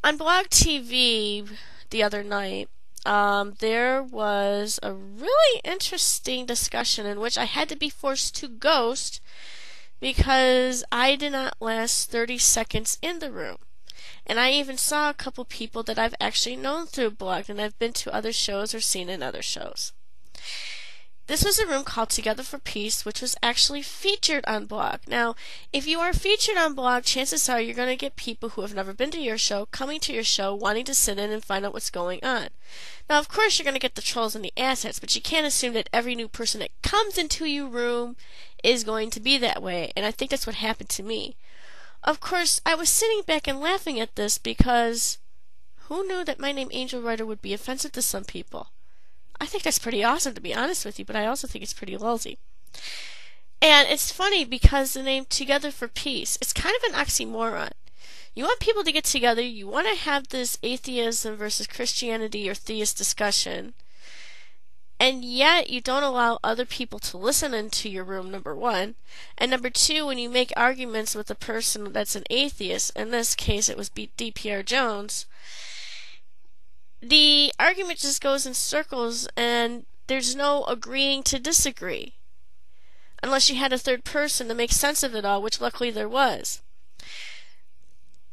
On Blogtv the other night, there was a really interesting discussion in which I had to be forced to ghost because I did not last 30 seconds in the room. And I even saw a couple people that I've actually known through blog and I've been to other shows or seen in other shows. This was a room called Together for Peace, which was actually featured on blog. Now, if you are featured on blog, chances are you're going to get people who have never been to your show coming to your show wanting to sit in and find out what's going on. Now, of course, you're going to get the trolls and the asshats, but you can't assume that every new person that comes into your room is going to be that way, and I think that's what happened to me. Of course, I was sitting back and laughing at this because who knew that my name Angel Writer would be offensive to some people? I think that's pretty awesome, to be honest with you, but I also think it's pretty lousy. And it's funny because the name Together for Peace, it's kind of an oxymoron. You want people to get together, you want to have this atheism versus Christianity or theist discussion, and yet you don't allow other people to listen into your room, number one. And number two, when you make arguments with a person that's an atheist, in this case it was dprjones, the argument just goes in circles and there's no agreeing to disagree. Unless you had a third person to make sense of it all, which luckily there was.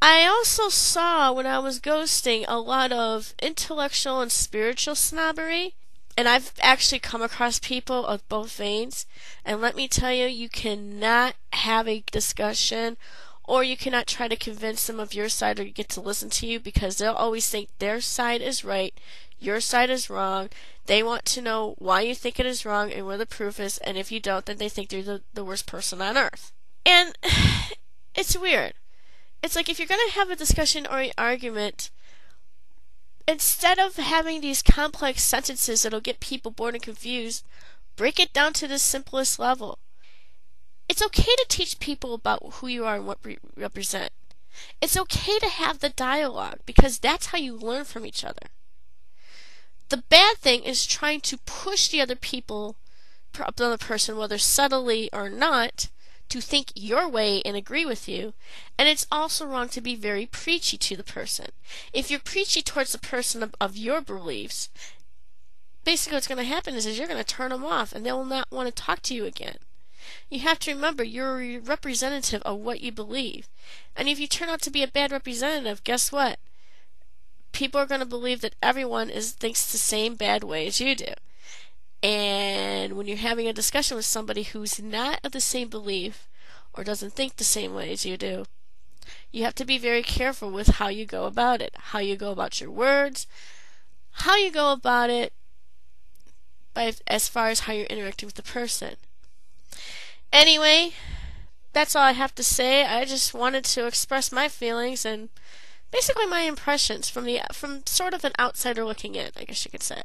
I also saw when I was ghosting a lot of intellectual and spiritual snobbery. And I've actually come across people of both veins. And let me tell you, you cannot have a discussion or you cannot try to convince them of your side or you get to listen to you because they'll always think their side is right, your side is wrong. They want to know why you think it is wrong and where the proof is, and if you don't, then they think you're the worst person on earth. And it's weird. It's like if you're going to have a discussion or an argument, instead of having these complex sentences that'll get people bored and confused, break it down to the simplest level. It's okay to teach people about who you are and what you represent. It's okay to have the dialogue because that's how you learn from each other. The bad thing is trying to push the other person, whether subtly or not, to think your way and agree with you. And it's also wrong to be very preachy to the person. If you're preachy towards the person of your beliefs, basically what's going to happen is you're going to turn them off and they will not want to talk to you again. You have to remember you're a representative of what you believe. And if you turn out to be a bad representative, guess what? People are going to believe that everyone thinks the same bad way as you do. And when you're having a discussion with somebody who's not of the same belief or doesn't think the same way as you do, you have to be very careful with how you go about it, how you go about your words, how you go about it as far as how you're interacting with the person. Anyway, that's all I have to say. I just wanted to express my feelings and basically my impressions from sort of an outsider looking in, I guess you could say.